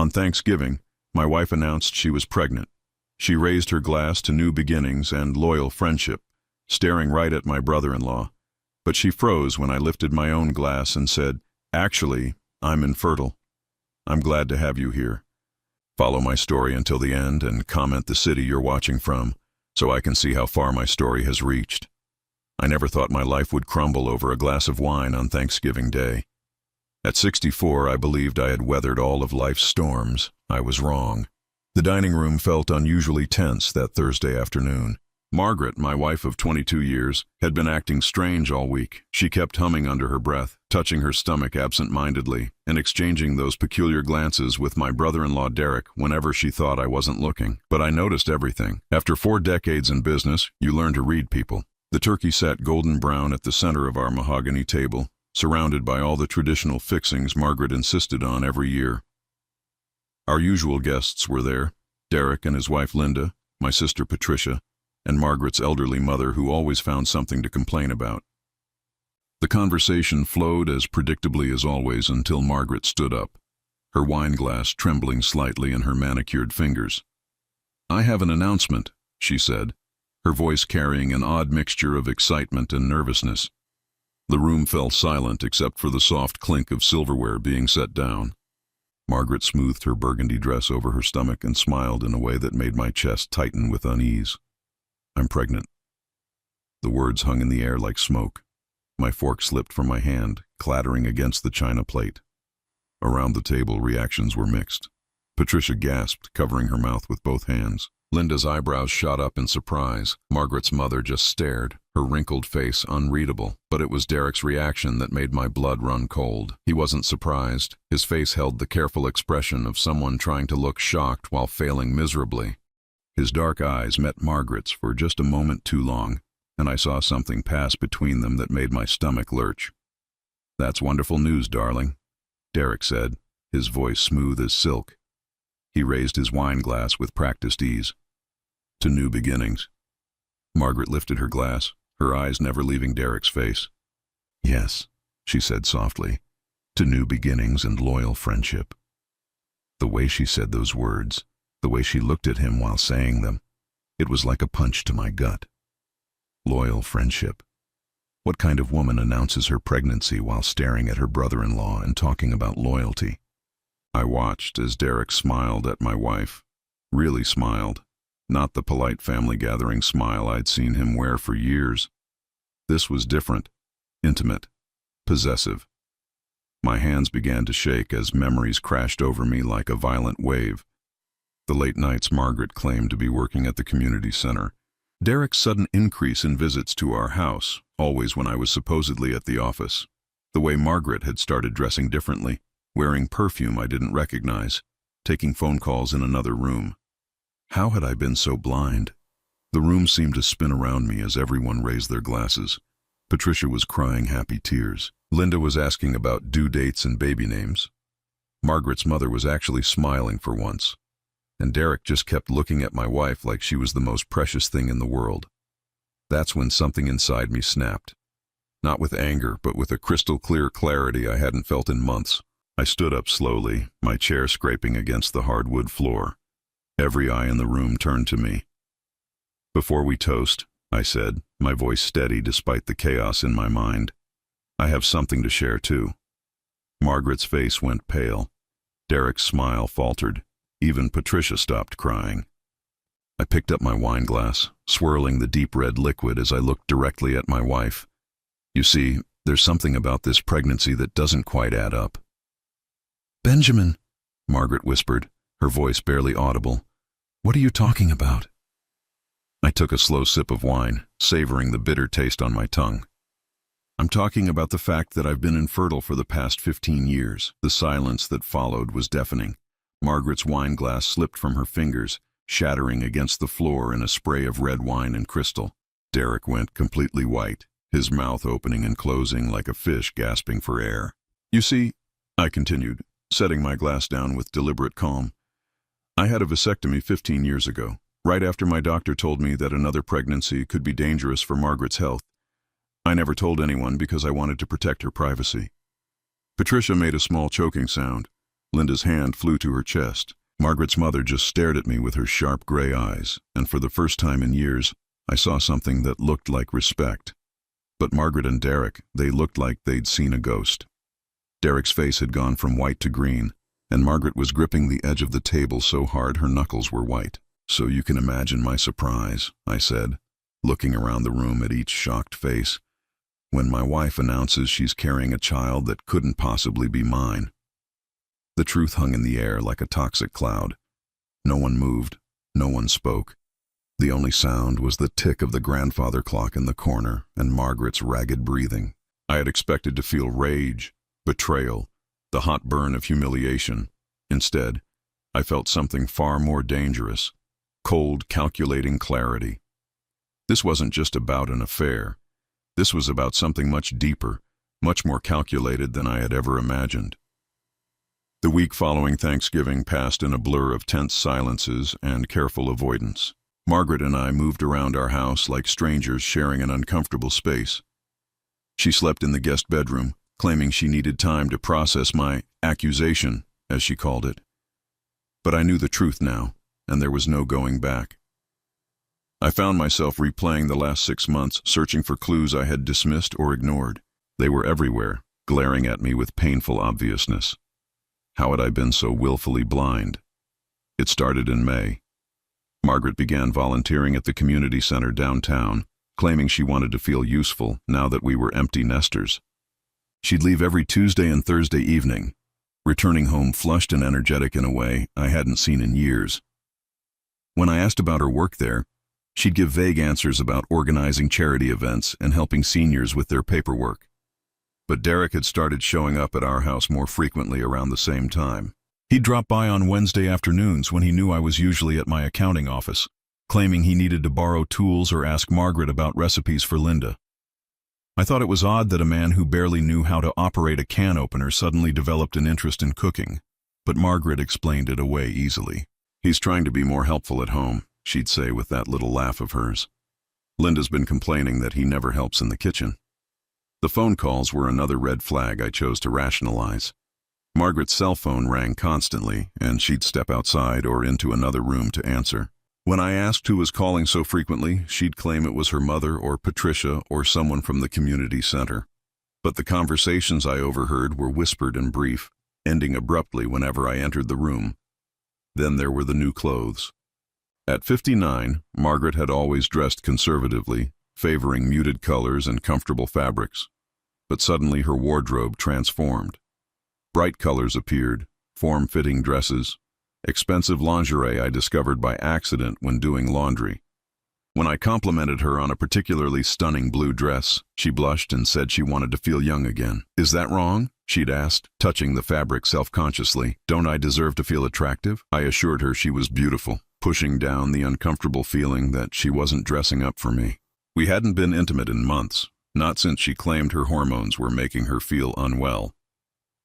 On Thanksgiving, my wife announced she was pregnant. She raised her glass to new beginnings and loyal friendship, staring right at my brother-in-law. But she froze when I lifted my own glass and said, "Actually, I'm infertile. I'm glad to have you here. Follow my story until the end and comment the city you're watching from, so I can see how far my story has reached." I never thought my life would crumble over a glass of wine on Thanksgiving Day. At 64, I believed I had weathered all of life's storms. I was wrong. The dining room felt unusually tense that Thursday afternoon. Margaret, my wife of 22 years, had been acting strange all week. She kept humming under her breath, touching her stomach absent-mindedly, and exchanging those peculiar glances with my brother-in-law Derek whenever she thought I wasn't looking. But I noticed everything. After 4 decades in business, you learn to read people. The turkey sat golden brown at the center of our mahogany table, surrounded by all the traditional fixings Margaret insisted on every year. Our usual guests were there, Derek and his wife Linda, my sister Patricia, and Margaret's elderly mother, who always found something to complain about. The conversation flowed as predictably as always until Margaret stood up, her wine glass trembling slightly in her manicured fingers. "I have an announcement," she said, her voice carrying an odd mixture of excitement and nervousness. The room fell silent except for the soft clink of silverware being set down. Margaret smoothed her burgundy dress over her stomach and smiled in a way that made my chest tighten with unease. "I'm pregnant." The words hung in the air like smoke. My fork slipped from my hand, clattering against the china plate. Around the table, reactions were mixed. Patricia gasped, covering her mouth with both hands. Linda's eyebrows shot up in surprise. Margaret's mother just stared, her wrinkled face unreadable. But it was Derek's reaction that made my blood run cold. He wasn't surprised. His face held the careful expression of someone trying to look shocked while failing miserably. His dark eyes met Margaret's for just a moment too long, and I saw something pass between them that made my stomach lurch. "That's wonderful news, darling," Derek said, his voice smooth as silk. He raised his wine glass with practiced ease. "To new beginnings." Margaret lifted her glass, her eyes never leaving Derek's face. "Yes," she said softly, "to new beginnings and loyal friendship." The way she said those words, the way she looked at him while saying them, it was like a punch to my gut. Loyal friendship. What kind of woman announces her pregnancy while staring at her brother-in-law and talking about loyalty? I watched as Derek smiled at my wife. Really smiled. Not the polite family gathering smile I'd seen him wear for years. This was different, intimate, possessive. My hands began to shake as memories crashed over me like a violent wave. The late nights Margaret claimed to be working at the community center. Derek's sudden increase in visits to our house, always when I was supposedly at the office. The way Margaret had started dressing differently, wearing perfume I didn't recognize, taking phone calls in another room. How had I been so blind? The room seemed to spin around me as everyone raised their glasses. Patricia was crying happy tears. Linda was asking about due dates and baby names. Margaret's mother was actually smiling for once. And Derek just kept looking at my wife like she was the most precious thing in the world. That's when something inside me snapped. Not with anger, but with a crystal-clear clarity I hadn't felt in months. I stood up slowly, my chair scraping against the hardwood floor. Every eye in the room turned to me. "Before we toast," I said, my voice steady despite the chaos in my mind, "I have something to share too." Margaret's face went pale. Derek's smile faltered. Even Patricia stopped crying. I picked up my wine glass, swirling the deep red liquid as I looked directly at my wife. "You see, there's something about this pregnancy that doesn't quite add up." "Benjamin," Margaret whispered, her voice barely audible. "What are you talking about?" I took a slow sip of wine, savoring the bitter taste on my tongue. "I'm talking about the fact that I've been infertile for the past 15 years. The silence that followed was deafening. Margaret's wine glass slipped from her fingers, shattering against the floor in a spray of red wine and crystal. Derek went completely white, his mouth opening and closing like a fish gasping for air. "You see," I continued, setting my glass down with deliberate calm, "I had a vasectomy 15 years ago, right after my doctor told me that another pregnancy could be dangerous for Margaret's health. I never told anyone because I wanted to protect her privacy." Patricia made a small choking sound, Linda's hand flew to her chest. Margaret's mother just stared at me with her sharp gray eyes, and for the first time in years, I saw something that looked like respect. But Margaret and Derek, they looked like they'd seen a ghost. Derek's face had gone from white to green, and Margaret was gripping the edge of the table so hard her knuckles were white. "So you can imagine my surprise," I said, looking around the room at each shocked face, "when my wife announces she's carrying a child that couldn't possibly be mine." The truth hung in the air like a toxic cloud. No one moved, no one spoke. The only sound was the tick of the grandfather clock in the corner and Margaret's ragged breathing. I had expected to feel rage, betrayal, the hot burn of humiliation. Instead, I felt something far more dangerous: cold, calculating clarity. This wasn't just about an affair. This was about something much deeper, much more calculated than I had ever imagined. The week following Thanksgiving passed in a blur of tense silences and careful avoidance. Margaret and I moved around our house like strangers sharing an uncomfortable space. She slept in the guest bedroom, claiming she needed time to process my accusation, as she called it. But I knew the truth now, and there was no going back. I found myself replaying the last 6 months, searching for clues I had dismissed or ignored. They were everywhere, glaring at me with painful obviousness. How had I been so willfully blind? It started in May. Margaret began volunteering at the community center downtown, claiming she wanted to feel useful now that we were empty nesters. She'd leave every Tuesday and Thursday evening, returning home flushed and energetic in a way I hadn't seen in years. When I asked about her work there, she'd give vague answers about organizing charity events and helping seniors with their paperwork. But Derek had started showing up at our house more frequently around the same time. He'd drop by on Wednesday afternoons when he knew I was usually at my accounting office, claiming he needed to borrow tools or ask Margaret about recipes for Linda. I thought it was odd that a man who barely knew how to operate a can opener suddenly developed an interest in cooking, but Margaret explained it away easily. "He's trying to be more helpful at home," she'd say with that little laugh of hers. "Linda's been complaining that he never helps in the kitchen." The phone calls were another red flag I chose to rationalize. Margaret's cell phone rang constantly, and she'd step outside or into another room to answer. When I asked who was calling so frequently, she'd claim it was her mother or Patricia or someone from the community center. But the conversations I overheard were whispered and brief, ending abruptly whenever I entered the room. Then there were the new clothes. At 59, Margaret had always dressed conservatively, favoring muted colors and comfortable fabrics. But suddenly her wardrobe transformed. Bright colors appeared, form-fitting dresses, expensive lingerie I discovered by accident when doing laundry. When I complimented her on a particularly stunning blue dress, she blushed and said she wanted to feel young again. "Is that wrong?" she'd asked, touching the fabric self-consciously. "Don't I deserve to feel attractive?" I assured her she was beautiful, pushing down the uncomfortable feeling that she wasn't dressing up for me. We hadn't been intimate in months, not since she claimed her hormones were making her feel unwell.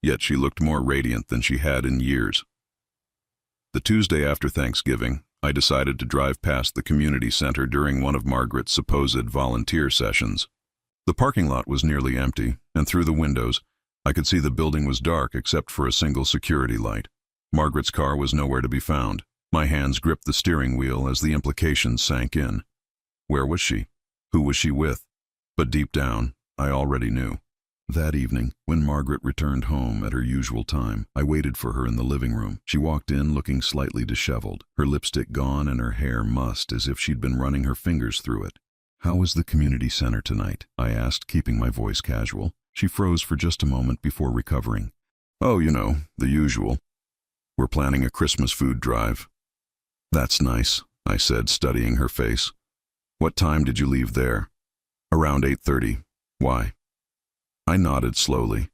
Yet she looked more radiant than she had in years. The Tuesday after Thanksgiving, I decided to drive past the community center during one of Margaret's supposed volunteer sessions. The parking lot was nearly empty, and through the windows, I could see the building was dark except for a single security light. Margaret's car was nowhere to be found. My hands gripped the steering wheel as the implications sank in. Where was she? Who was she with? But deep down, I already knew. That evening, when Margaret returned home at her usual time, I waited for her in the living room. She walked in looking slightly disheveled, her lipstick gone and her hair mussed as if she'd been running her fingers through it. "How was the community center tonight?" I asked, keeping my voice casual. She froze for just a moment before recovering. "Oh, the usual. We're planning a Christmas food drive." "That's nice," I said, studying her face. "What time did you leave there?" "Around 8:30. Why?" I nodded slowly.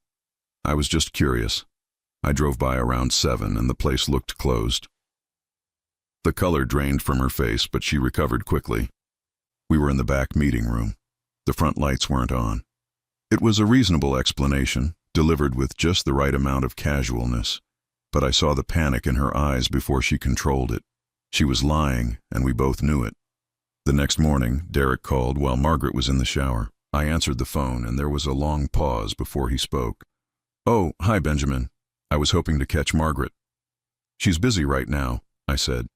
"I was just curious. I drove by around 7 and the place looked closed." The color drained from her face, but she recovered quickly. We were in the back meeting room. The front lights weren't on. It was a reasonable explanation, delivered with just the right amount of casualness, but I saw the panic in her eyes before she controlled it. She was lying, and we both knew it. The next morning, Derek called while Margaret was in the shower. I answered the phone, and there was a long pause before he spoke. "Oh, hi, Benjamin. I was hoping to catch Margaret. She's busy right now, I said.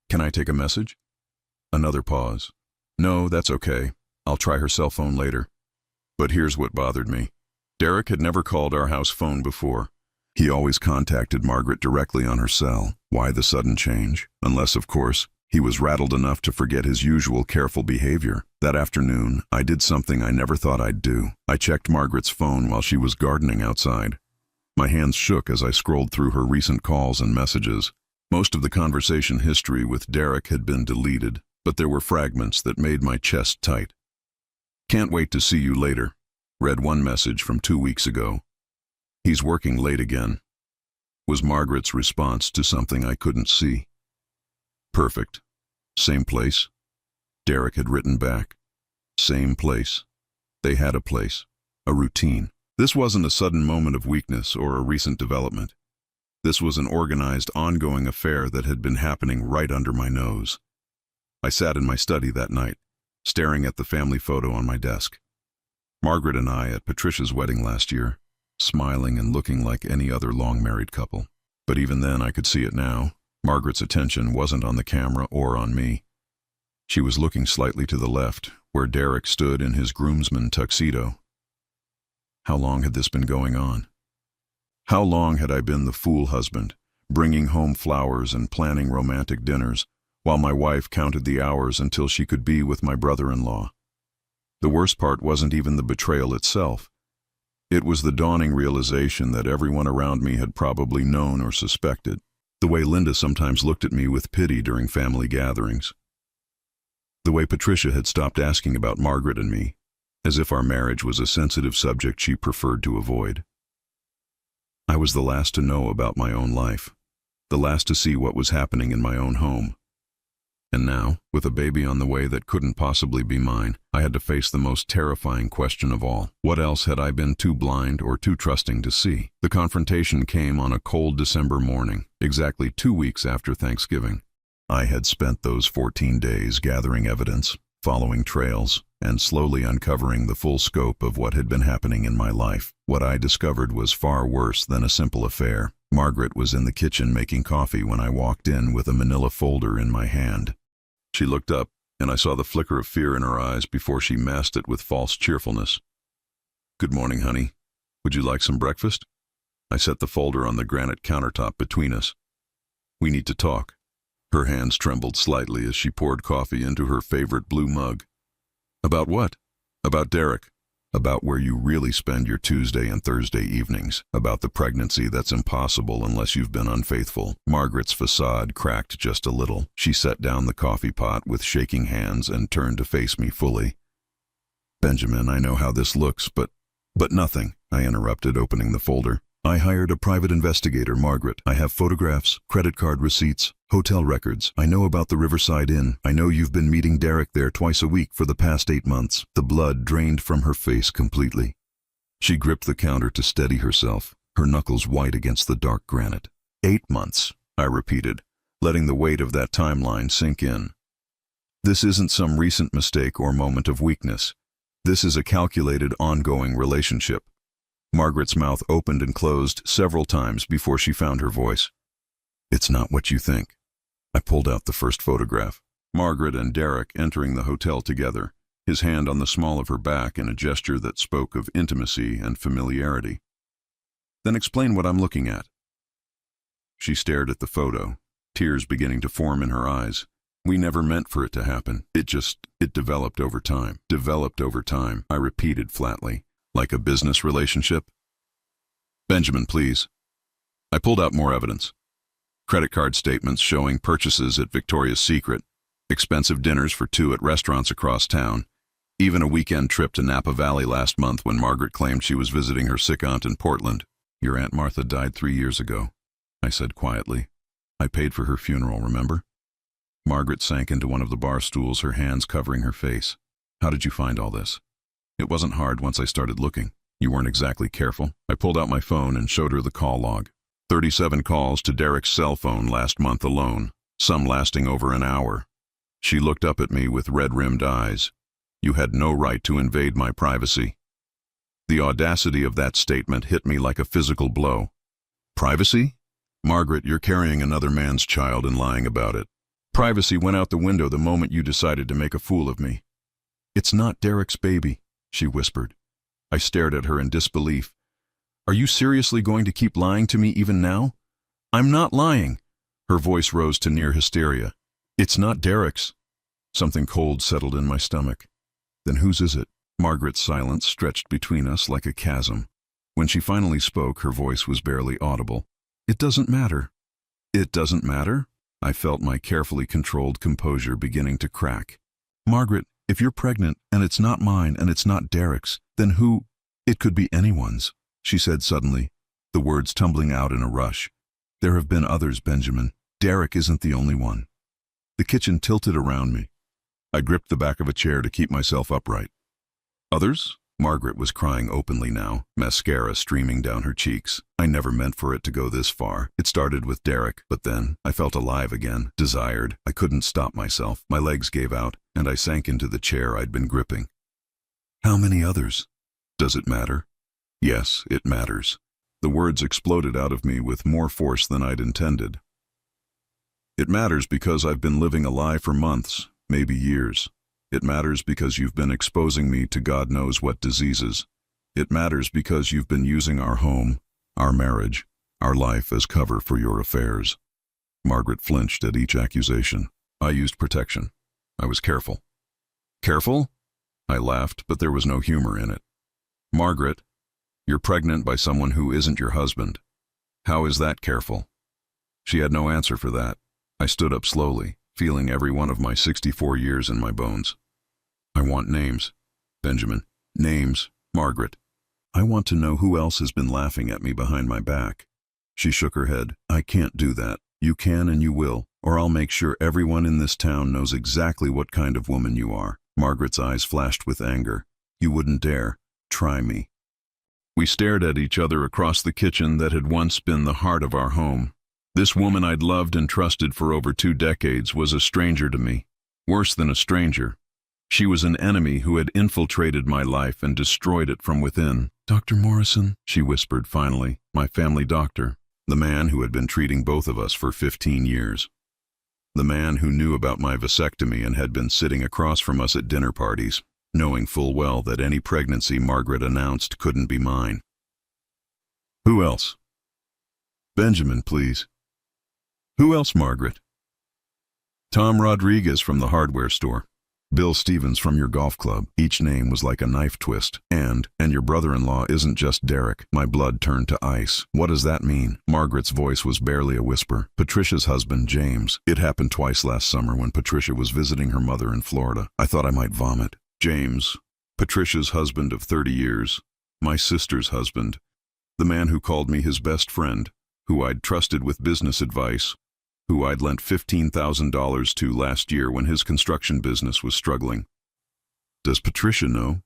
Can I take a message? Another pause. No, that's okay. I'll try her cell phone later. But here's what bothered me. Derek had never called our house phone before. He always contacted Margaret directly on her cell. Why the sudden change? Unless, of course, he was rattled enough to forget his usual careful behavior. That afternoon, I did something I never thought I'd do. I checked Margaret's phone while she was gardening outside. My hands shook as I scrolled through her recent calls and messages. Most of the conversation history with Derek had been deleted, but there were fragments that made my chest tight. Can't wait to see you later. Read one message from 2 weeks ago. He's working late again. Was Margaret's response to something I couldn't see. Perfect. Same place. Derek had written back. Same place. They had a place. A routine. This wasn't a sudden moment of weakness or a recent development. This was an organized, ongoing affair that had been happening right under my nose. I sat in my study that night, staring at the family photo on my desk. Margaret and I at Patricia's wedding last year, smiling and looking like any other long-married couple. But even then I could see it now. Margaret's attention wasn't on the camera or on me. She was looking slightly to the left, where Derek stood in his groomsman tuxedo. How long had this been going on? How long had I been the fool husband, bringing home flowers and planning romantic dinners, while my wife counted the hours until she could be with my brother-in-law? The worst part wasn't even the betrayal itself. It was the dawning realization that everyone around me had probably known or suspected. The way Linda sometimes looked at me with pity during family gatherings. The way Patricia had stopped asking about Margaret and me, as if our marriage was a sensitive subject she preferred to avoid. I was the last to know about my own life, the last to see what was happening in my own home. And now, with a baby on the way that couldn't possibly be mine, I had to face the most terrifying question of all. What else had I been too blind or too trusting to see? The confrontation came on a cold December morning, exactly 2 weeks after Thanksgiving. I had spent those 14 days gathering evidence, following trails, and slowly uncovering the full scope of what had been happening in my life. What I discovered was far worse than a simple affair. Margaret was in the kitchen making coffee when I walked in with a manila folder in my hand. She looked up, and I saw the flicker of fear in her eyes before she masked it with false cheerfulness. "Good morning, honey. Would you like some breakfast?" I set the folder on the granite countertop between us. "We need to talk." Her hands trembled slightly as she poured coffee into her favorite blue mug. "About what?" "About Derek. About where you really spend your Tuesday and Thursday evenings. About the pregnancy that's impossible unless you've been unfaithful." Margaret's facade cracked just a little. She set down the coffee pot with shaking hands and turned to face me fully. "Benjamin, I know how this looks, but nothing," I interrupted, opening the folder. "I hired a private investigator, Margaret. I have photographs, credit card receipts, hotel records. I know about the Riverside Inn. I know you've been meeting Derek there twice a week for the past 8 months. The blood drained from her face completely. She gripped the counter to steady herself, her knuckles white against the dark granite. 8 months, I repeated, letting the weight of that timeline sink in. This isn't some recent mistake or moment of weakness. This is a calculated, ongoing relationship. Margaret's mouth opened and closed several times before she found her voice. "It's not what you think." I pulled out the first photograph. Margaret and Derek entering the hotel together, his hand on the small of her back in a gesture that spoke of intimacy and familiarity. "Then explain what I'm looking at." She stared at the photo, tears beginning to form in her eyes. "We never meant for it to happen. It developed over time." "Developed over time," I repeated flatly. "Like a business relationship?" "Benjamin, please." I pulled out more evidence. Credit card statements showing purchases at Victoria's Secret, expensive dinners for 2 at restaurants across town, even a weekend trip to Napa Valley last month when Margaret claimed she was visiting her sick aunt in Portland. "Your Aunt Martha died 3 years ago," I said quietly. "I paid for her funeral, remember?" Margaret sank into one of the bar stools, her hands covering her face. "How did you find all this?" "It wasn't hard once I started looking." "You weren't exactly careful." I pulled out my phone and showed her the call log. 37 calls to Derek's cell phone last month alone, some lasting over an hour. She looked up at me with red-rimmed eyes. "You had no right to invade my privacy." The audacity of that statement hit me like a physical blow. Privacy? Margaret, you're carrying another man's child and lying about it. Privacy went out the window the moment you decided to make a fool of me. It's not Derek's baby, she whispered. I stared at her in disbelief. Are you seriously going to keep lying to me even now? I'm not lying. Her voice rose to near hysteria. It's not Derek's. Something cold settled in my stomach. Then whose is it? Margaret's silence stretched between us like a chasm. When she finally spoke, her voice was barely audible. It doesn't matter. It doesn't matter? I felt my carefully controlled composure beginning to crack. Margaret, if you're pregnant, and it's not mine and it's not Derek's, then who? It could be anyone's, she said suddenly, the words tumbling out in a rush. There have been others, Benjamin. Derek isn't the only one. The kitchen tilted around me. I gripped the back of a chair to keep myself upright. Others? Margaret was crying openly now, mascara streaming down her cheeks. I never meant for it to go this far. It started with Derek, but then I felt alive again, desired. I couldn't stop myself. My legs gave out, and I sank into the chair I'd been gripping. How many others? Does it matter? Yes, it matters. The words exploded out of me with more force than I'd intended. It matters because I've been living a lie for months, maybe years. It matters because you've been exposing me to God knows what diseases. It matters because you've been using our home, our marriage, our life as cover for your affairs. Margaret flinched at each accusation. I used protection. I was careful. Careful? I laughed, but there was no humor in it. Margaret, you're pregnant by someone who isn't your husband. How is that careful? She had no answer for that. I stood up slowly, feeling every one of my 64 years in my bones. I want names, Benjamin. Names, Margaret. I want to know who else has been laughing at me behind my back. She shook her head. I can't do that. You can and you will, or I'll make sure everyone in this town knows exactly what kind of woman you are. Margaret's eyes flashed with anger. You wouldn't dare. Try me. We stared at each other across the kitchen that had once been the heart of our home. This woman I'd loved and trusted for over 2 decades was a stranger to me. Worse than a stranger. She was an enemy who had infiltrated my life and destroyed it from within. Dr. Morrison, she whispered finally, my family doctor, the man who had been treating both of us for 15 years. The man who knew about my vasectomy and had been sitting across from us at dinner parties, knowing full well that any pregnancy Margaret announced couldn't be mine. Who else? Benjamin, please. Who else, Margaret? Tom Rodriguez from the hardware store. Bill Stevens from your golf club. Each name was like a knife twist. And your brother-in-law isn't just Derek. My blood turned to ice. What does that mean? Margaret's voice was barely a whisper. Patricia's husband, James. It happened twice last summer when Patricia was visiting her mother in Florida. I thought I might vomit. James, Patricia's husband of 30 years. My sister's husband. The man who called me his best friend. Who I'd trusted with business advice. Who I'd lent $15,000 to last year when his construction business was struggling. Does Patricia know?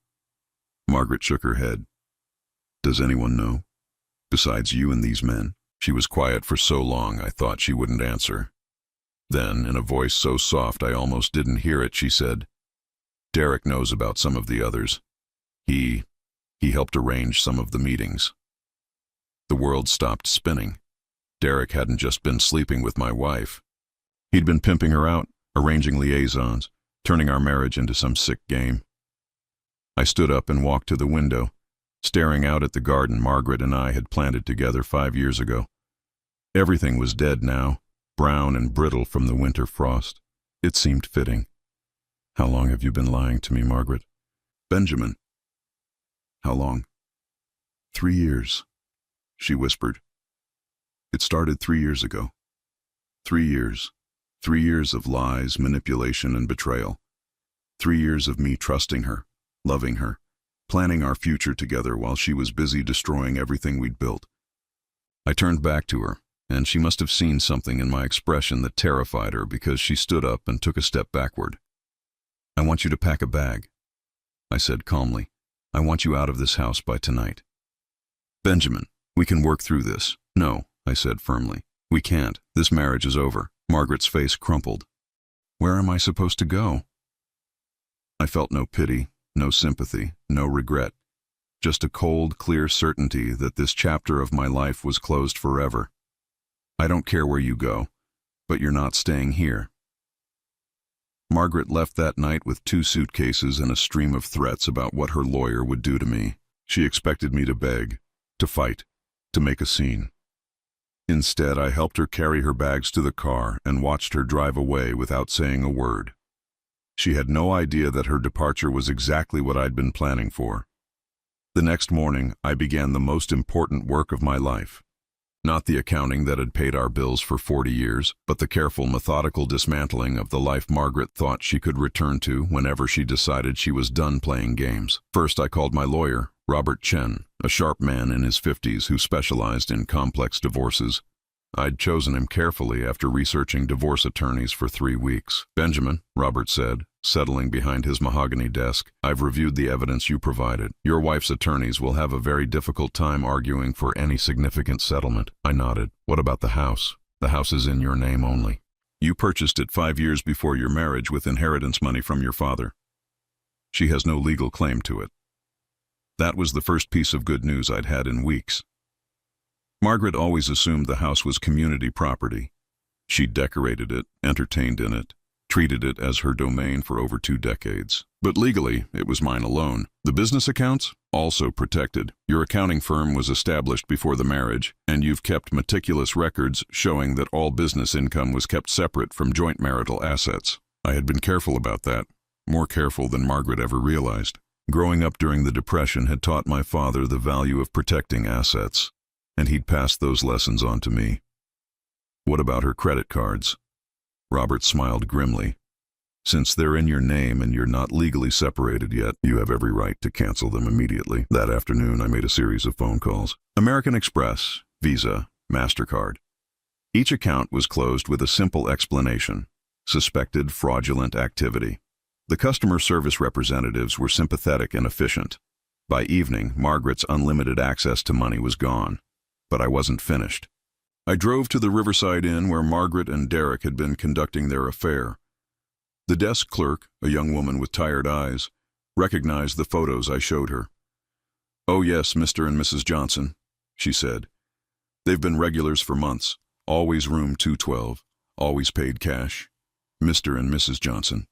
Margaret shook her head. Does anyone know? Besides you and these men? She was quiet for so long I thought she wouldn't answer. Then, in a voice so soft I almost didn't hear it, she said, Derek knows about some of the others. He helped arrange some of the meetings. The world stopped spinning. Derek hadn't just been sleeping with my wife. He'd been pimping her out, arranging liaisons, turning our marriage into some sick game. I stood up and walked to the window, staring out at the garden Margaret and I had planted together 5 years ago. Everything was dead now, brown and brittle from the winter frost. It seemed fitting. How long have you been lying to me, Margaret? Benjamin. How long? 3 years, she whispered. It started 3 years ago. 3 years. 3 years of lies, manipulation, and betrayal. 3 years of me trusting her, loving her, planning our future together while she was busy destroying everything we'd built. I turned back to her, and she must have seen something in my expression that terrified her because she stood up and took a step backward. I want you to pack a bag, I said calmly. I want you out of this house by tonight. Benjamin, we can work through this. No, I said firmly. We can't. This marriage is over. Margaret's face crumpled. Where am I supposed to go? I felt no pity, no sympathy, no regret. just a cold, clear certainty that this chapter of my life was closed forever. I don't care where you go, but you're not staying here. Margaret left that night with 2 suitcases and a stream of threats about what her lawyer would do to me. She expected me to beg, to fight, to make a scene. Instead, I helped her carry her bags to the car and watched her drive away without saying a word. She had no idea that her departure was exactly what I'd been planning for. The next morning, I began the most important work of my life. Not the accounting that had paid our bills for 40 years, but the careful, methodical dismantling of the life Margaret thought she could return to whenever she decided she was done playing games. First, I called my lawyer, Robert Chen, a sharp man in his 50s who specialized in complex divorces. I'd chosen him carefully after researching divorce attorneys for 3 weeks. "Benjamin," Robert said, settling behind his mahogany desk, "I've reviewed the evidence you provided. Your wife's attorneys will have a very difficult time arguing for any significant settlement." I nodded. "What about the house? The house is in your name only. You purchased it 5 years before your marriage with inheritance money from your father. She has no legal claim to it." That was the first piece of good news I'd had in weeks. Margaret always assumed the house was community property. She decorated it, entertained in it, treated it as her domain for over 2 decades. But legally, it was mine alone. The business accounts? Also protected. Your accounting firm was established before the marriage, and you've kept meticulous records showing that all business income was kept separate from joint marital assets. I had been careful about that, more careful than Margaret ever realized. Growing up during the Depression had taught my father the value of protecting assets, and he'd passed those lessons on to me. What about her credit cards? Robert smiled grimly. Since they're in your name and you're not legally separated yet, you have every right to cancel them immediately. That afternoon, I made a series of phone calls. American Express, Visa, MasterCard. Each account was closed with a simple explanation: suspected fraudulent activity. The customer service representatives were sympathetic and efficient. By evening, Margaret's unlimited access to money was gone. But I wasn't finished. I drove to the Riverside Inn where Margaret and Derek had been conducting their affair. The desk clerk, a young woman with tired eyes, recognized the photos I showed her. "Oh yes, Mr. and Mrs. Johnson," she said. "They've been regulars for months. Always room 212. Always paid cash. Mr. and Mrs. Johnson."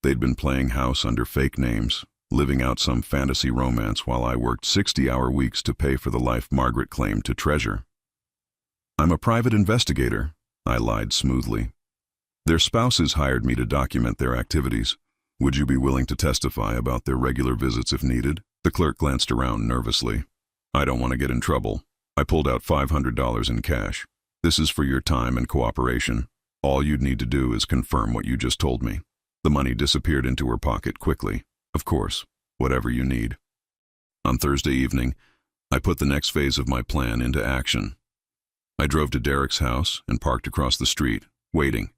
They'd been playing house under fake names, living out some fantasy romance while I worked 60-hour weeks to pay for the life Margaret claimed to treasure. "I'm a private investigator," I lied smoothly. "Their spouses hired me to document their activities. Would you be willing to testify about their regular visits if needed?" The clerk glanced around nervously. "I don't want to get in trouble." I pulled out $500 in cash. "This is for your time and cooperation. All you'd need to do is confirm what you just told me." The money disappeared into her pocket quickly. "Of course, whatever you need." On Thursday evening, I put the next phase of my plan into action. I drove to Derek's house and parked across the street, waiting.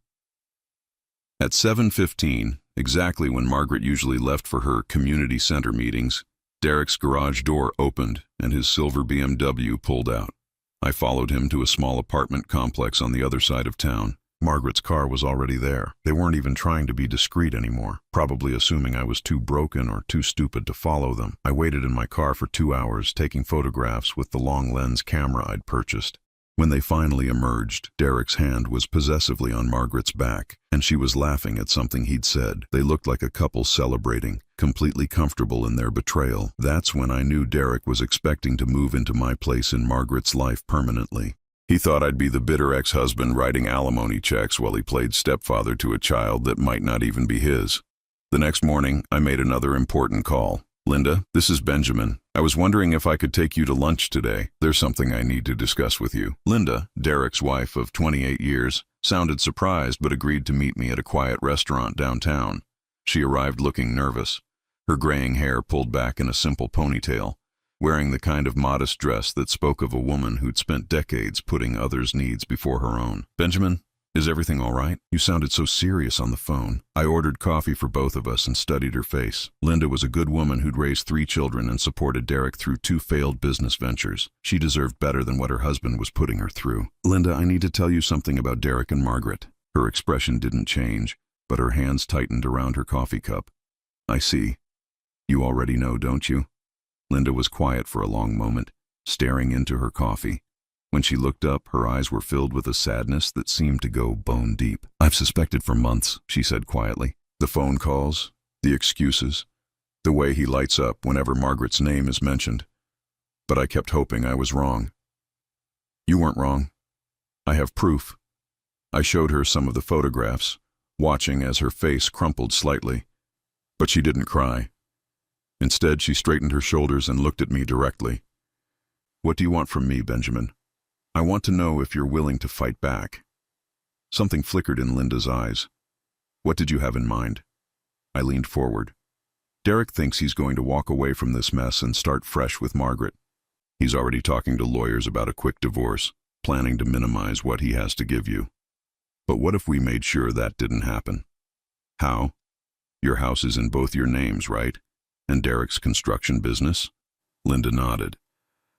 At 7:15, exactly when Margaret usually left for her community center meetings, Derek's garage door opened and his silver BMW pulled out. I followed him to a small apartment complex on the other side of town. Margaret's car was already there. They weren't even trying to be discreet anymore, probably assuming I was too broken or too stupid to follow them. I waited in my car for 2 hours, taking photographs with the long lens camera I'd purchased. When they finally emerged, Derek's hand was possessively on Margaret's back, and she was laughing at something he'd said. They looked like a couple celebrating, completely comfortable in their betrayal. That's when I knew Derek was expecting to move into my place in Margaret's life permanently. He thought I'd be the bitter ex-husband writing alimony checks while he played stepfather to a child that might not even be his. The next morning, I made another important call. "Linda, this is Benjamin. I was wondering if I could take you to lunch today. There's something I need to discuss with you." Linda, Derek's wife of 28 years, sounded surprised but agreed to meet me at a quiet restaurant downtown. She arrived looking nervous, her graying hair pulled back in a simple ponytail, wearing the kind of modest dress that spoke of a woman who'd spent decades putting others' needs before her own. "Benjamin, is everything all right? You sounded so serious on the phone." I ordered coffee for both of us and studied her face. Linda was a good woman who'd raised 3 children and supported Derek through 2 failed business ventures. She deserved better than what her husband was putting her through. "Linda, I need to tell you something about Derek and Margaret." Her expression didn't change, but her hands tightened around her coffee cup. "I see. You already know, don't you?" Linda was quiet for a long moment, staring into her coffee. When she looked up, her eyes were filled with a sadness that seemed to go bone deep. "I've suspected for months," she said quietly. "The phone calls, the excuses, the way he lights up whenever Margaret's name is mentioned. But I kept hoping I was wrong." "You weren't wrong. I have proof." I showed her some of the photographs, watching as her face crumpled slightly. But she didn't cry. Instead, she straightened her shoulders and looked at me directly. "What do you want from me, Benjamin? I want to know if you're willing to fight back." Something flickered in Linda's eyes. "What did you have in mind?" I leaned forward. "Derek thinks he's going to walk away from this mess and start fresh with Margaret. He's already talking to lawyers about a quick divorce, planning to minimize what he has to give you. But what if we made sure that didn't happen?" "How? Your house is in both your names, right? And Derek's construction business?" Linda nodded.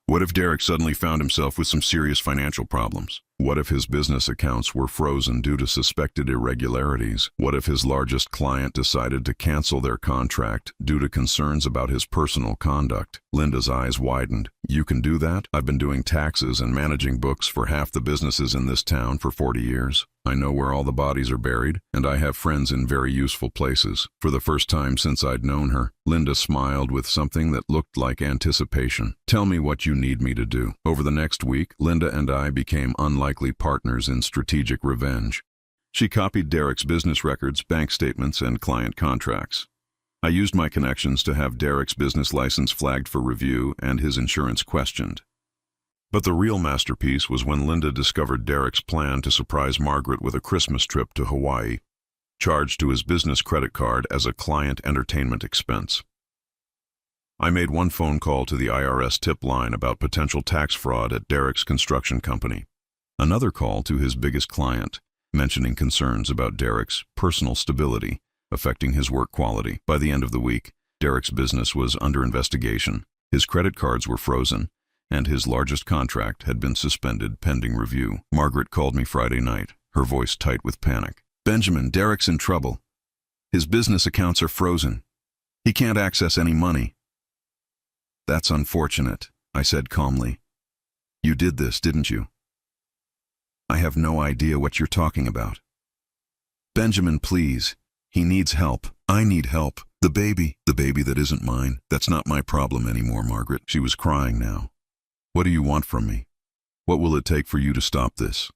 "What if Derek suddenly found himself with some serious financial problems? What if his business accounts were frozen due to suspected irregularities? What if his largest client decided to cancel their contract due to concerns about his personal conduct?" Linda's eyes widened. "You can do that? I've been doing taxes and managing books for half the businesses in this town for 40 years. I know where all the bodies are buried, and I have friends in very useful places." For the first time since I'd known her, Linda smiled with something that looked like anticipation. "Tell me what you need me to do." Over the next week, Linda and I became unlikely partners in strategic revenge. She copied Derek's business records, bank statements, and client contracts. I used my connections to have Derek's business license flagged for review and his insurance questioned. But the real masterpiece was when Linda discovered Derek's plan to surprise Margaret with a Christmas trip to Hawaii, charged to his business credit card as a client entertainment expense. I made one phone call to the IRS tip line about potential tax fraud at Derek's construction company. Another call to his biggest client, mentioning concerns about Derek's personal stability, affecting his work quality. By the end of the week, Derek's business was under investigation, his credit cards were frozen, and his largest contract had been suspended pending review. Margaret called me Friday night, her voice tight with panic. "Benjamin, Derek's in trouble. His business accounts are frozen. He can't access any money." "That's unfortunate," I said calmly. "You did this, didn't you?" "I have no idea what you're talking about." "Benjamin, please. He needs help. I need help. The baby that isn't mine. That's not my problem anymore, Margaret." She was crying now. "What do you want from me? What will it take for you to stop this?"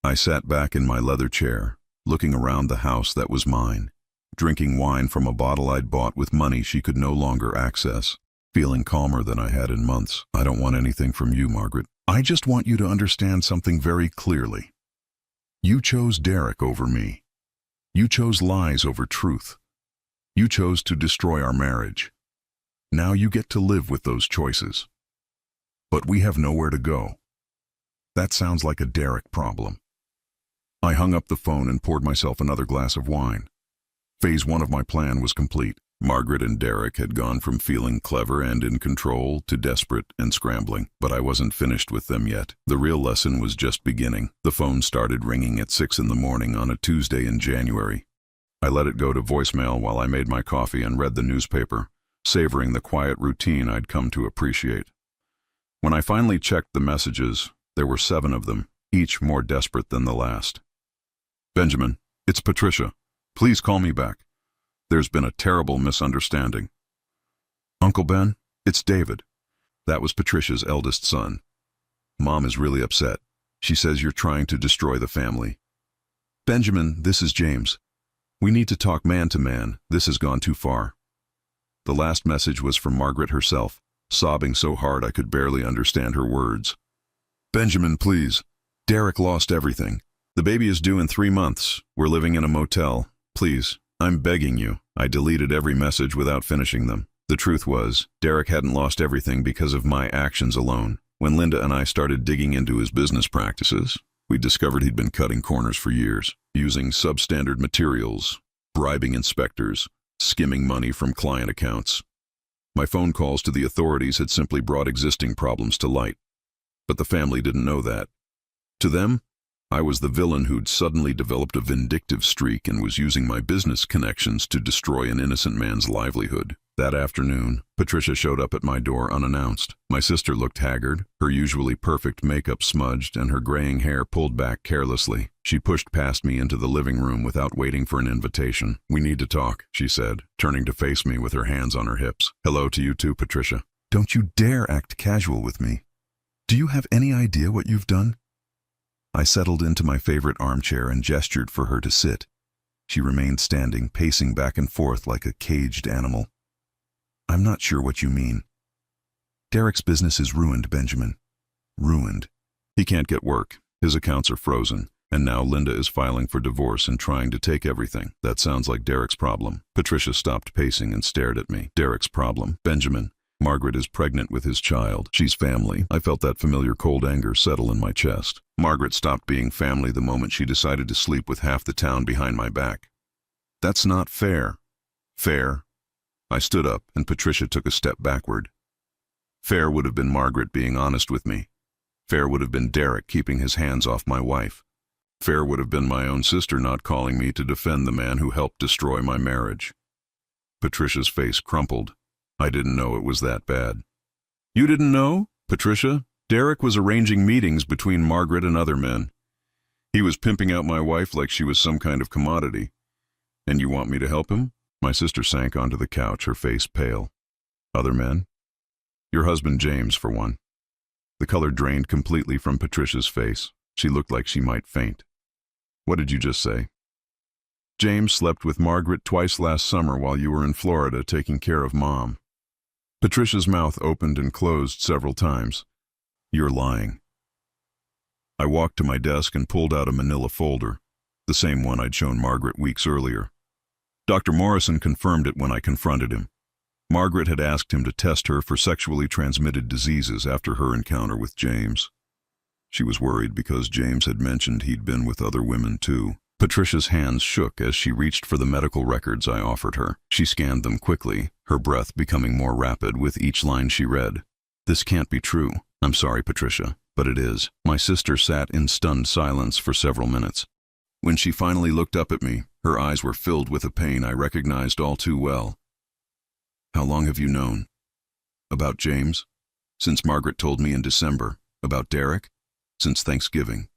I sat back in my leather chair, looking around the house that was mine, drinking wine from a bottle I'd bought with money she could no longer access, feeling calmer than I had in months. "I don't want anything from you, Margaret. I just want you to understand something very clearly. You chose Derek over me. You chose lies over truth. You chose to destroy our marriage. Now you get to live with those choices. But we have nowhere to go. That sounds like a Derek problem." I hung up the phone and poured myself another glass of wine. Phase 1 of my plan was complete. Margaret and Derek had gone from feeling clever and in control to desperate and scrambling, but I wasn't finished with them yet. The real lesson was just beginning. The phone started ringing at 6 in the morning on a Tuesday in January. I let it go to voicemail while I made my coffee and read the newspaper, savoring the quiet routine I'd come to appreciate. When I finally checked the messages, there were 7 of them, each more desperate than the last. "Benjamin, it's Patricia. Please call me back. There's been a terrible misunderstanding." "Uncle Ben, it's David." That was Patricia's eldest son. "Mom is really upset. She says you're trying to destroy the family." "Benjamin, this is James. We need to talk man to man. This has gone too far." The last message was from Margaret herself, sobbing so hard I could barely understand her words. "Benjamin, please. Derek lost everything. The baby is due in 3 months. We're living in a motel. Please, I'm begging you." I deleted every message without finishing them. The truth was, Derek hadn't lost everything because of my actions alone. When Linda and I started digging into his business practices, we discovered he'd been cutting corners for years, using substandard materials, bribing inspectors, skimming money from client accounts. My phone calls to the authorities had simply brought existing problems to light. But the family didn't know that. To them, I was the villain who'd suddenly developed a vindictive streak and was using my business connections to destroy an innocent man's livelihood. That afternoon, Patricia showed up at my door unannounced. My sister looked haggard, her usually perfect makeup smudged and her graying hair pulled back carelessly. She pushed past me into the living room without waiting for an invitation. "We need to talk," she said, turning to face me with her hands on her hips. "Hello to you too, Patricia." "Don't you dare act casual with me. Do you have any idea what you've done?" I settled into my favorite armchair and gestured for her to sit. She remained standing, pacing back and forth like a caged animal. "I'm not sure what you mean." "Derek's business is ruined, Benjamin. Ruined. He can't get work. His accounts are frozen. And now Linda is filing for divorce and trying to take everything. That sounds like Derek's problem." Patricia stopped pacing and stared at me. "Derek's problem? Benjamin, Margaret is pregnant with his child. She's family." I felt that familiar cold anger settle in my chest. Margaret stopped being family the moment she decided to sleep with half the town behind my back. "That's not fair." "Fair?" I stood up and Patricia took a step backward. "Fair would have been Margaret being honest with me. Fair would have been Derek keeping his hands off my wife. Fair would have been my own sister not calling me to defend the man who helped destroy my marriage." Patricia's face crumpled. "I didn't know it was that bad." "You didn't know? Patricia, Derek was arranging meetings between Margaret and other men. He was pimping out my wife like she was some kind of commodity. And you want me to help him?" My sister sank onto the couch, her face pale. "Other men?" "Your husband James, for one." The color drained completely from Patricia's face. She looked like she might faint. "What did you just say?" "James slept with Margaret twice last summer while you were in Florida taking care of Mom." Patricia's mouth opened and closed several times. "You're lying." I walked to my desk and pulled out a manila folder, the same one I'd shown Margaret weeks earlier. Dr. Morrison confirmed it when I confronted him. Margaret had asked him to test her for sexually transmitted diseases after her encounter with James. She was worried because James had mentioned he'd been with other women too. Patricia's hands shook as she reached for the medical records I offered her. She scanned them quickly, her breath becoming more rapid with each line she read. "This can't be true. I'm sorry, Patricia, but it is." My sister sat in stunned silence for several minutes. When she finally looked up at me, her eyes were filled with a pain I recognized all too well. "How long have you known?" "About James?" "Since Margaret told me in December." "About Derek?" "Since Thanksgiving."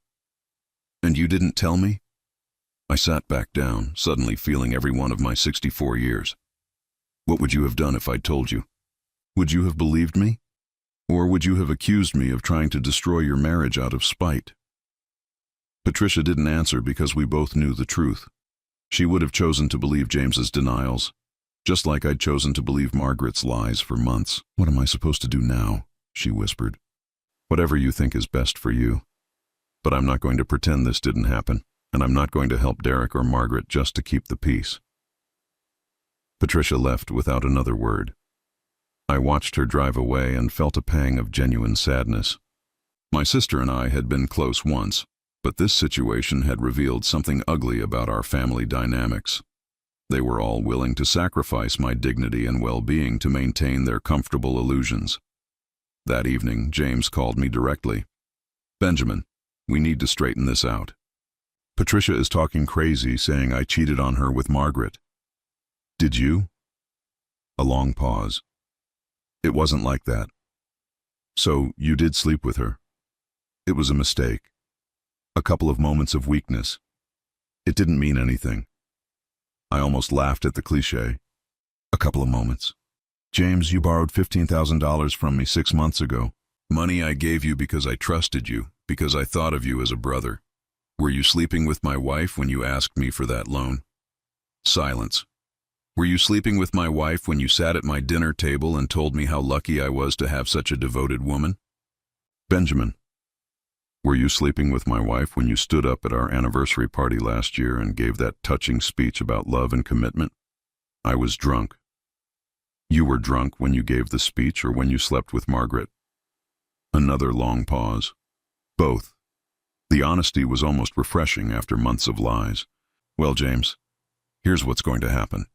"And you didn't tell me?" I sat back down, suddenly feeling every one of my 64 years. "What would you have done if I'd told you? Would you have believed me? Or would you have accused me of trying to destroy your marriage out of spite?" Patricia didn't answer because we both knew the truth. She would have chosen to believe James's denials, just like I'd chosen to believe Margaret's lies for months. "What am I supposed to do now?" she whispered. "Whatever you think is best for you. But I'm not going to pretend this didn't happen, and I'm not going to help Derek or Margaret just to keep the peace." Patricia left without another word. I watched her drive away and felt a pang of genuine sadness. My sister and I had been close once, but this situation had revealed something ugly about our family dynamics. They were all willing to sacrifice my dignity and well-being to maintain their comfortable illusions. That evening, James called me directly. "Benjamin, we need to straighten this out. Patricia is talking crazy, saying I cheated on her with Margaret." "Did you?" A long pause. "It wasn't like that." "So you did sleep with her?" "It was a mistake. A couple of moments of weakness. It didn't mean anything." I almost laughed at the cliché. "A couple of moments. James, you borrowed $15,000 from me 6 months ago. Money I gave you because I trusted you, because I thought of you as a brother. Were you sleeping with my wife when you asked me for that loan?" Silence. "Were you sleeping with my wife when you sat at my dinner table and told me how lucky I was to have such a devoted woman?" "Benjamin, were you sleeping with my wife when you stood up at our anniversary party last year and gave that touching speech about love and commitment?" "I was drunk." "You were drunk when you gave the speech or when you slept with Margaret?" Another long pause. "Both." The honesty was almost refreshing after months of lies. "Well, James, here's what's going to happen.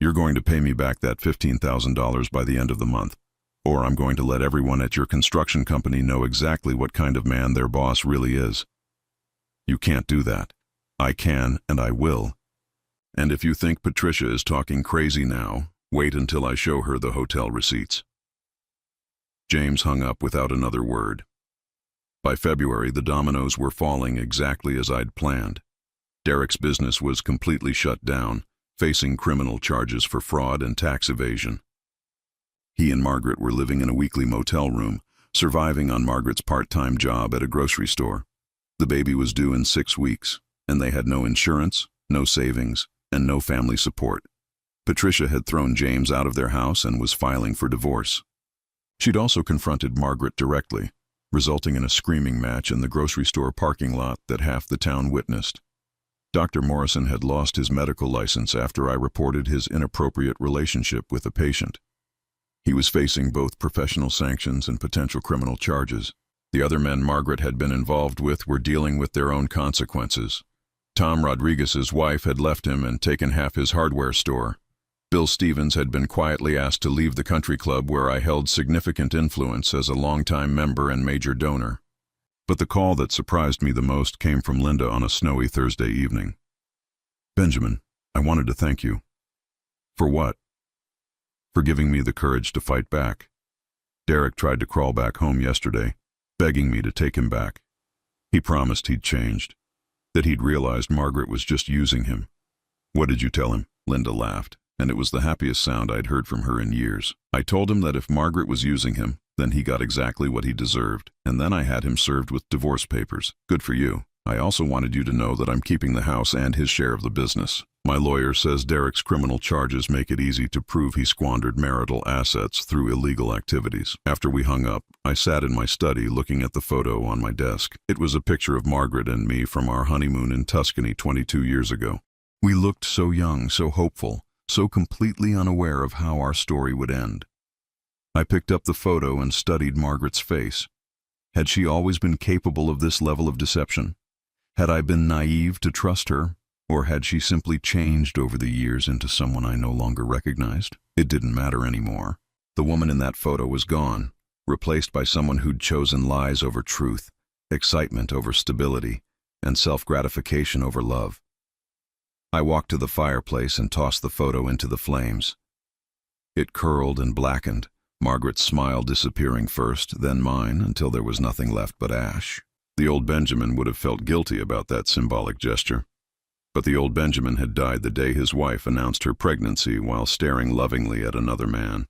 You're going to pay me back that $15,000 by the end of the month, or I'm going to let everyone at your construction company know exactly what kind of man their boss really is." You can't do that. I can, and I will. And if you think Patricia is talking crazy now, wait until I show her the hotel receipts." James hung up without another word. By February, the dominoes were falling exactly as I'd planned. Derek's business was completely shut down, facing criminal charges for fraud and tax evasion. He and Margaret were living in a weekly motel room, surviving on Margaret's part-time job at a grocery store. The baby was due in 6 weeks, and they had no insurance, no savings, and no family support. Patricia had thrown James out of their house and was filing for divorce. She'd also confronted Margaret directly, resulting in a screaming match in the grocery store parking lot that half the town witnessed. Dr. Morrison had lost his medical license after I reported his inappropriate relationship with a patient. He was facing both professional sanctions and potential criminal charges. The other men Margaret had been involved with were dealing with their own consequences. Tom Rodriguez's wife had left him and taken half his hardware store. Bill Stevens had been quietly asked to leave the country club where I held significant influence as a longtime member and major donor. But the call that surprised me the most came from Linda on a snowy Thursday evening. "Benjamin, I wanted to thank you." "For what?" "For giving me the courage to fight back. Derek tried to crawl back home yesterday, begging me to take him back. He promised he'd changed, that he'd realized Margaret was just using him." "What did you tell him?" Linda laughed, and it was the happiest sound I'd heard from her in years. "I told him that if Margaret was using him, then he got exactly what he deserved, and then I had him served with divorce papers. Good for you. I also wanted you to know that I'm keeping the house and his share of the business. My lawyer says Derek's criminal charges make it easy to prove he squandered marital assets through illegal activities." After we hung up, I sat in my study looking at the photo on my desk. It was a picture of Margaret and me from our honeymoon in Tuscany 22 years ago. We looked so young, so hopeful, so completely unaware of how our story would end. I picked up the photo and studied Margaret's face. Had she always been capable of this level of deception? Had I been naive to trust her, or had she simply changed over the years into someone I no longer recognized? It didn't matter anymore. The woman in that photo was gone, replaced by someone who'd chosen lies over truth, excitement over stability, and self-gratification over love. I walked to the fireplace and tossed the photo into the flames. It curled and blackened, Margaret's smile disappearing first, then mine, until there was nothing left but ash. The old Benjamin would have felt guilty about that symbolic gesture. But the old Benjamin had died the day his wife announced her pregnancy while staring lovingly at another man.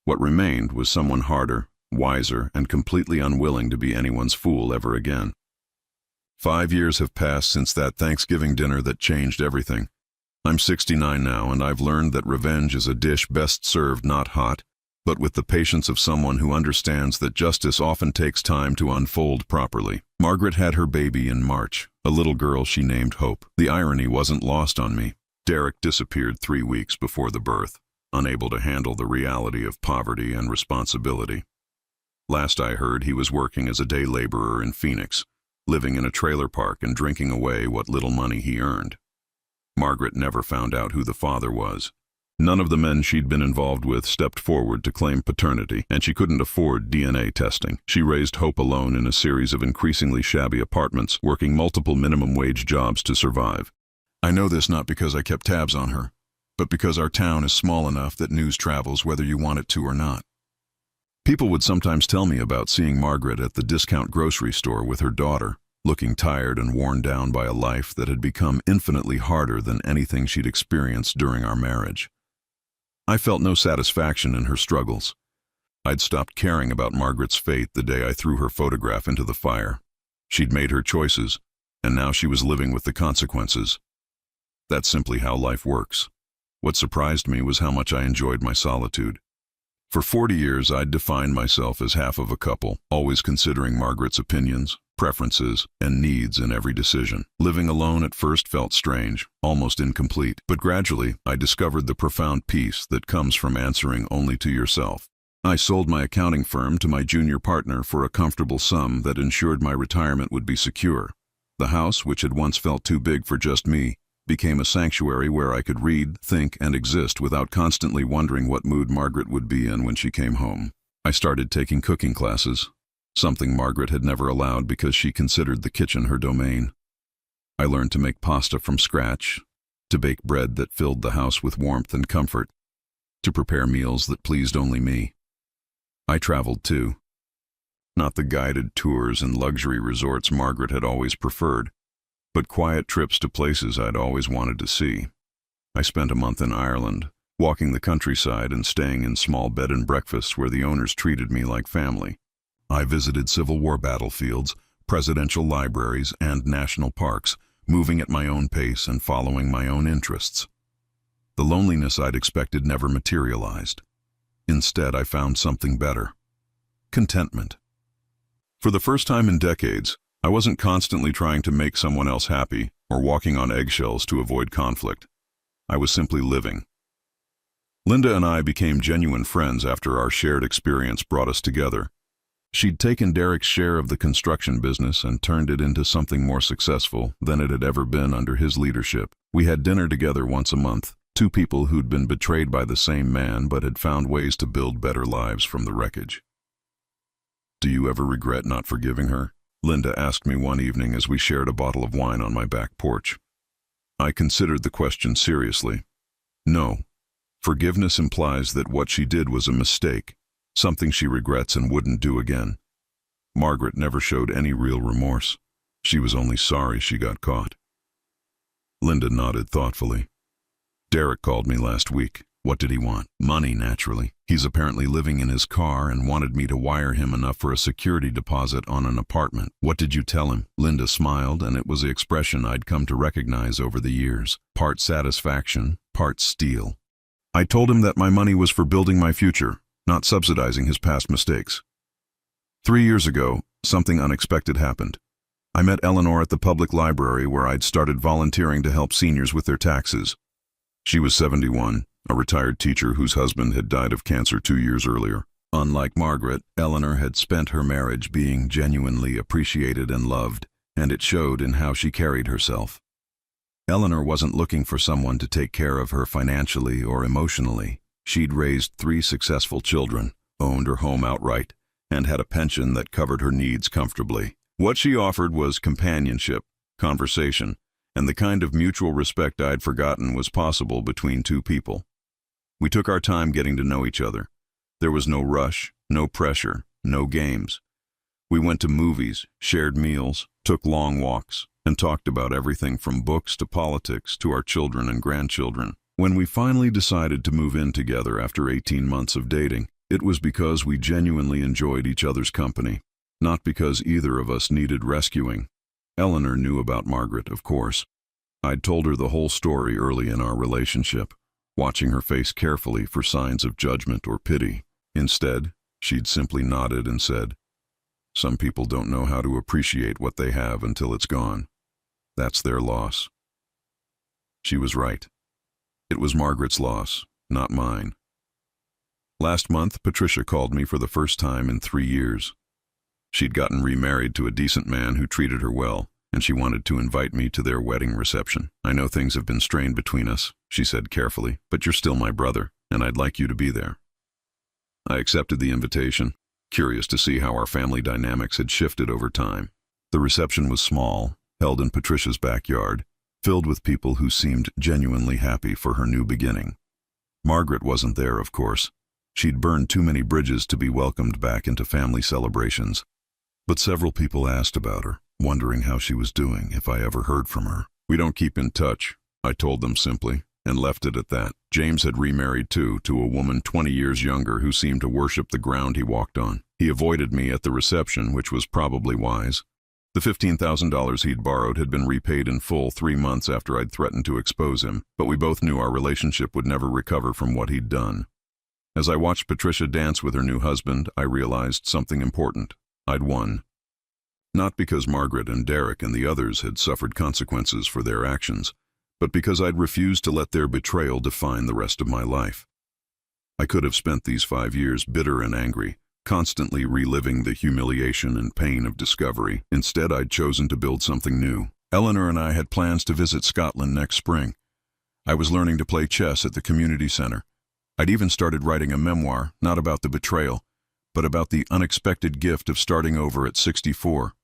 What remained was someone harder, wiser, and completely unwilling to be anyone's fool ever again. 5 years have passed since that Thanksgiving dinner that changed everything. I'm 69 now, and I've learned that revenge is a dish best served not hot, but with the patience of someone who understands that justice often takes time to unfold properly. Margaret had her baby in March, a little girl she named Hope. The irony wasn't lost on me. Derek disappeared 3 weeks before the birth, unable to handle the reality of poverty and responsibility. Last I heard, he was working as a day laborer in Phoenix, living in a trailer park and drinking away what little money he earned. Margaret never found out who the father was. None of the men she'd been involved with stepped forward to claim paternity, and she couldn't afford DNA testing. She raised Hope alone in a series of increasingly shabby apartments, working multiple minimum-wage jobs to survive. I know this not because I kept tabs on her, but because our town is small enough that news travels whether you want it to or not. People would sometimes tell me about seeing Margaret at the discount grocery store with her daughter, looking tired and worn down by a life that had become infinitely harder than anything she'd experienced during our marriage. I felt no satisfaction in her struggles. I'd stopped caring about Margaret's fate the day I threw her photograph into the fire. She'd made her choices, and now she was living with the consequences. That's simply how life works. What surprised me was how much I enjoyed my solitude. For 40 years, I'd defined myself as half of a couple, always considering Margaret's opinions, preferences, and needs in every decision. Living alone at first felt strange, almost incomplete, but gradually I discovered the profound peace that comes from answering only to yourself. I sold my accounting firm to my junior partner for a comfortable sum that ensured my retirement would be secure. The house, which had once felt too big for just me, became a sanctuary where I could read, think, and exist without constantly wondering what mood Margaret would be in when she came home. I started taking cooking classes, something Margaret had never allowed because she considered the kitchen her domain. I learned to make pasta from scratch, to bake bread that filled the house with warmth and comfort, to prepare meals that pleased only me. I traveled too. Not the guided tours and luxury resorts Margaret had always preferred, but quiet trips to places I'd always wanted to see. I spent a month in Ireland, walking the countryside and staying in small bed and breakfasts where the owners treated me like family. I visited Civil War battlefields, presidential libraries, and national parks, moving at my own pace and following my own interests. The loneliness I'd expected never materialized. Instead, I found something better: contentment. For the first time in decades, I wasn't constantly trying to make someone else happy or walking on eggshells to avoid conflict. I was simply living. Linda and I became genuine friends after our shared experience brought us together. She'd taken Derek's share of the construction business and turned it into something more successful than it had ever been under his leadership. We had dinner together once a month, two people who'd been betrayed by the same man but had found ways to build better lives from the wreckage. "Do you ever regret not forgiving her?" Linda asked me one evening as we shared a bottle of wine on my back porch. I considered the question seriously. No. Forgiveness implies that what she did was a mistake, something she regrets and wouldn't do again. Margaret never showed any real remorse. She was only sorry she got caught. Linda nodded thoughtfully. "Derek called me last week. What did he want? Money, naturally. He's apparently living in his car and wanted me to wire him enough for a security deposit on an apartment." "What did you tell him?" Linda smiled, and it was the expression I'd come to recognize over the years. Part satisfaction, part steel. "I told him that my money was for building my future, not subsidizing his past mistakes." 3 years ago, something unexpected happened. I met Eleanor at the public library where I'd started volunteering to help seniors with their taxes. She was 71, a retired teacher whose husband had died of cancer 2 years earlier. Unlike Margaret, Eleanor had spent her marriage being genuinely appreciated and loved, and it showed in how she carried herself. Eleanor wasn't looking for someone to take care of her financially or emotionally. She'd raised 3 successful children, owned her home outright, and had a pension that covered her needs comfortably. What she offered was companionship, conversation, and the kind of mutual respect I'd forgotten was possible between two people. We took our time getting to know each other. There was no rush, no pressure, no games. We went to movies, shared meals, took long walks, and talked about everything from books to politics to our children and grandchildren. When we finally decided to move in together after 18 months of dating, it was because we genuinely enjoyed each other's company, not because either of us needed rescuing. Eleanor knew about Margaret, of course. I'd told her the whole story early in our relationship, watching her face carefully for signs of judgment or pity. Instead, she'd simply nodded and said, "Some people don't know how to appreciate what they have until it's gone. That's their loss." She was right. It was Margaret's loss, not mine. Last month, Patricia called me for the first time in 3 years. She'd gotten remarried to a decent man who treated her well, and she wanted to invite me to their wedding reception. "I know things have been strained between us," she said carefully, "but you're still my brother, and I'd like you to be there." I accepted the invitation, curious to see how our family dynamics had shifted over time. The reception was small, held in Patricia's backyard, filled with people who seemed genuinely happy for her new beginning. Margaret wasn't there, of course. She'd burned too many bridges to be welcomed back into family celebrations. But several people asked about her, wondering how she was doing, if I ever heard from her. "We don't keep in touch," I told them simply, and left it at that. James had remarried too, to a woman 20 years younger who seemed to worship the ground he walked on. He avoided me at the reception, which was probably wise. The $15,000 he'd borrowed had been repaid in full 3 months after I'd threatened to expose him, but we both knew our relationship would never recover from what he'd done. As I watched Patricia dance with her new husband, I realized something important. I'd won. Not because Margaret and Derek and the others had suffered consequences for their actions, but because I'd refused to let their betrayal define the rest of my life. I could have spent these 5 years bitter and angry, constantly reliving the humiliation and pain of discovery. Instead, I'd chosen to build something new. Eleanor and I had plans to visit Scotland next spring. I was learning to play chess at the community center. I'd even started writing a memoir, not about the betrayal, but about the unexpected gift of starting over at 64.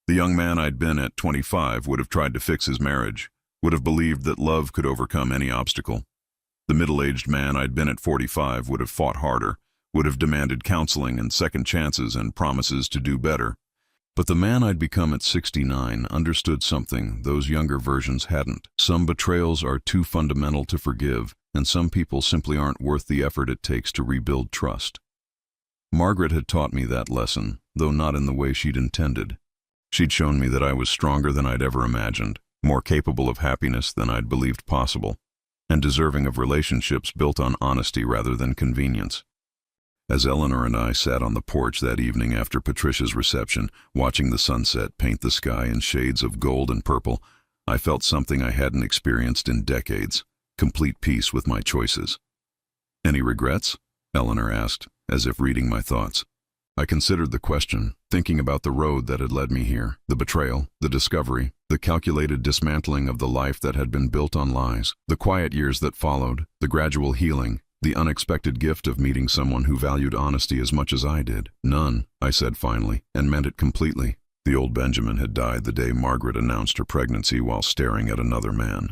The young man I'd been at 25 would have tried to fix his marriage, would have believed that love could overcome any obstacle. The middle-aged man I'd been at 45 would have fought harder, would have demanded counseling and second chances and promises to do better. But the man I'd become at 69 understood something those younger versions hadn't. Some betrayals are too fundamental to forgive, and some people simply aren't worth the effort it takes to rebuild trust. Margaret had taught me that lesson, though not in the way she'd intended. She'd shown me that I was stronger than I'd ever imagined, more capable of happiness than I'd believed possible, and deserving of relationships built on honesty rather than convenience. As Eleanor and I sat on the porch that evening after Patricia's reception, watching the sunset paint the sky in shades of gold and purple, I felt something I hadn't experienced in decades, complete peace with my choices. "Any regrets?" Eleanor asked, as if reading my thoughts. I considered the question, thinking about the road that had led me here, the betrayal, the discovery, the calculated dismantling of the life that had been built on lies, the quiet years that followed, the gradual healing, the unexpected gift of meeting someone who valued honesty as much as I did. "None," I said finally, and meant it completely. The old Benjamin had died the day Margaret announced her pregnancy while staring at another man.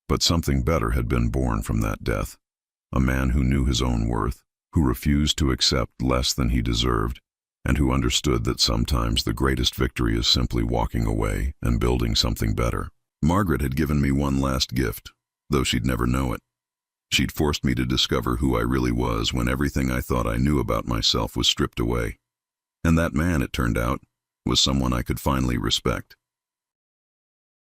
But something better had been born from that death. A man who knew his own worth, who refused to accept less than he deserved, and who understood that sometimes the greatest victory is simply walking away and building something better. Margaret had given me one last gift, though she'd never know it. She'd forced me to discover who I really was when everything I thought I knew about myself was stripped away. And that man, it turned out, was someone I could finally respect.